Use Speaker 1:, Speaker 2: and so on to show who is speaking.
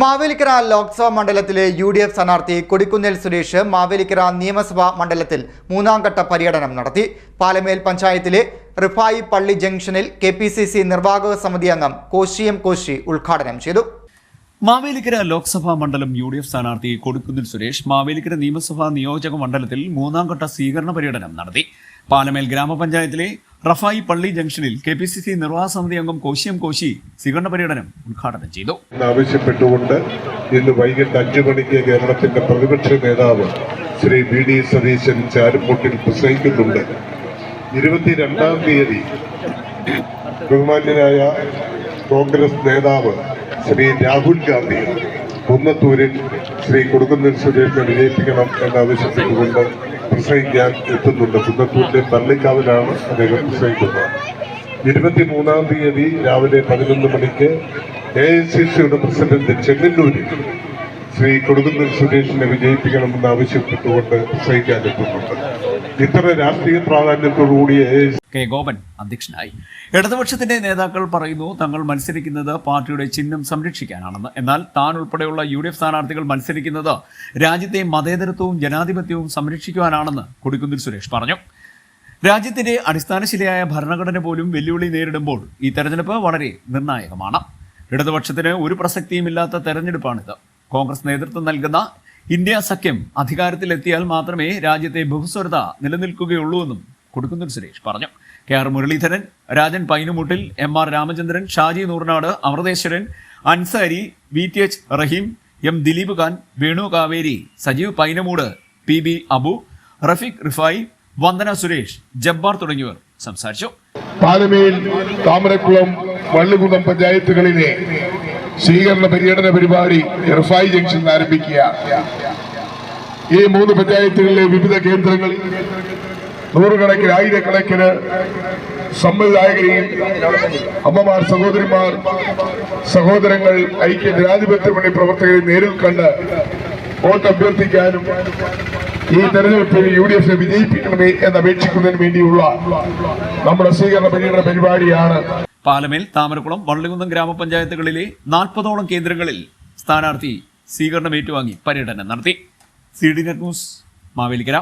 Speaker 1: മാവേലിക്കര ലോക്സഭാ മണ്ഡലത്തിലെ UDF സ്ഥാനാർത്ഥി കൊടിക്കുന്നിൽ സുരേഷ് മാവേലിക്കര നിയമസഭാ മണ്ഡലത്തിൽ മൂന്നാംഘട്ട പര്യടനം നടത്തി. പാലമേൽ പഞ്ചായത്തിലെ റിഫായി പള്ളി ജംഗ്ഷനിൽ KPCC നിർവാഹക സമിതി അംഗം കോശി ഉദ്ഘാടനം ചെയ്തു.
Speaker 2: മാവേലിക്കര ലോക്സഭാ മണ്ഡലം UDF സ്ഥാനാർത്ഥി കൊടിക്കുന്നിൽ സുരേഷ് മാവേലിക്കര നിയമസഭാ നിയോജക മണ്ഡലത്തിൽ മൂന്നാംഘട്ട സ്വീകരണ പര്യടനം നടത്തി. പാലമേൽ ഗ്രാമപഞ്ചായത്തിലെ റഫായി പള്ളി ജംഗ്ഷനിൽ KPCC നിർവാഹക സമിതി അംഗം കോശി സ്വീകരണ പര്യടനം ഉദ്ഘാടനം ചെയ്തു.
Speaker 3: ആവശ്യപ്പെട്ടുകൊണ്ട് ഇന്ന് വൈകിട്ട് 5 മണിക്ക് കേരളത്തിന്റെ പ്രതിപക്ഷ നേതാവ് ശ്രീ VD സതീശൻ ചാരുംപൊട്ടിൽ പ്രസംഗിക്കുന്നുണ്ട്. 22-ാം തീയതി ബഹുമാന്യനായ കോൺഗ്രസ് നേതാവ് ശ്രീ രാഹുൽ ഗാന്ധി കുന്നത്തൂരിൽ ശ്രീ കൊടിക്കുന്നിൽ സുരേഷിനെ വിജയിപ്പിക്കണം എന്നാവശ്യപ്പെട്ടുകൊണ്ട് പ്രസംഗിക്കാൻ എത്തുന്നുണ്ട്. കുന്നത്തൂരിലെ പള്ളിക്കാവിലാണ് അദ്ദേഹം പ്രസംഗിക്കുന്നത്. 23-ാം തീയതി രാവിലെ 11 മണിക്ക് AICCയുടെ പ്രസിഡന്റ് ചെങ്ങന്നൂരിൽ ശ്രീ കൊടിക്കുന്നിൽ സുരേഷിനെ വിജയിപ്പിക്കണമെന്ന് ആവശ്യപ്പെട്ടുകൊണ്ട് പ്രസംഗിക്കാൻ എത്തുന്നുണ്ട്. ഇത്ര രാഷ്ട്രീയ പ്രാധാന്യത്തോടുകൂടി
Speaker 2: കെ ഗോപൻ അധ്യക്ഷനായി. ഇടതുപക്ഷത്തിന്റെ നേതാക്കൾ പറയുന്നു തങ്ങൾ മത്സരിക്കുന്നത് പാർട്ടിയുടെ ചിഹ്നം സംരക്ഷിക്കാനാണെന്ന്. എന്നാൽ താൻ ഉൾപ്പെടെയുള്ള UDF സ്ഥാനാർത്ഥികൾ മത്സരിക്കുന്നത് രാജ്യത്തെ മതേതരത്വവും ജനാധിപത്യവും സംരക്ഷിക്കുവാനാണെന്ന് കൊടിക്കുന്നിൽ സുരേഷ് പറഞ്ഞു. രാജ്യത്തിന്റെ അടിസ്ഥാനശിലയായ ഭരണഘടന പോലും വെല്ലുവിളി നേരിടുമ്പോൾ ഈ തെരഞ്ഞെടുപ്പ് വളരെ നിർണായകമാണ്. ഇടതുപക്ഷത്തിന് ഒരു പ്രസക്തിയുമില്ലാത്ത തെരഞ്ഞെടുപ്പാണിത്. കോൺഗ്രസ് നേതൃത്വം നൽകുന്ന ഇന്ത്യ സഖ്യം അധികാരത്തിലെത്തിയാൽ മാത്രമേ രാജ്യത്തെ ബഹുസ്വരത നിലനിൽക്കുകയുള്ളൂവെന്നും കൊടിക്കുന്നിൽ സുരേഷ് പറഞ്ഞു. KR Muraleedharan, Rajan പൈനുമുട്ടിൽ, MR Ramachandran, Shaji Noornad, Amritheswaran, Ansari, VTH റഹീം, M ദിലീപ് ഖാൻ, വേണു കാവേരി, സജീവ് പൈനമൂട്, PB അബു, റഫീഖ് റിഫായി, വന്ദന സുരേഷ്, ജബ്ബാർ തുടങ്ങിയവർ സംസാരിച്ചു.
Speaker 4: പാലമേൽ, താമരക്കുളം, വള്ളുകുന്നം പഞ്ചായത്തുകളിലെ സ്വീകരണ പര്യടന പരിപാടി റിഫായി ജംഗ്ഷനിൽ ആരംഭിക്കുക. ഈ 3 പഞ്ചായത്തുകളിലെ വിവിധ കേന്ദ്രങ്ങളിൽ നൂറുകണക്കിന് ആയിരക്കണക്കിന് സംവിധായകരെയും അമ്മമാർ, സഹോദരിമാർ, സഹോദരങ്ങൾ, ഐക്യ ജനാധിപത്യ മുന്നണി പ്രവർത്തകരെ നേരിൽ കണ്ട് വോട്ട് അഭ്യർത്ഥിക്കാനും ഈ തെരഞ്ഞെടുപ്പിൽ UDFനെ വിജയിപ്പിക്കണമേ എന്നപേക്ഷിക്കുന്നതിന് വേണ്ടിയുള്ള നമ്മുടെ സ്വീകരണ പര്യടന പരിപാടിയാണ്.
Speaker 2: പാലമേൽ, താമരക്കുളം, വള്ളികുന്നം ഗ്രാമപഞ്ചായത്തുകളിലെ 40ഓളം കേന്ദ്രങ്ങളിൽ സ്ഥാനാർത്ഥി സ്വീകരണം ഏറ്റുവാങ്ങി പര്യടനം നടത്തി. CDNet news, Mavelikkara.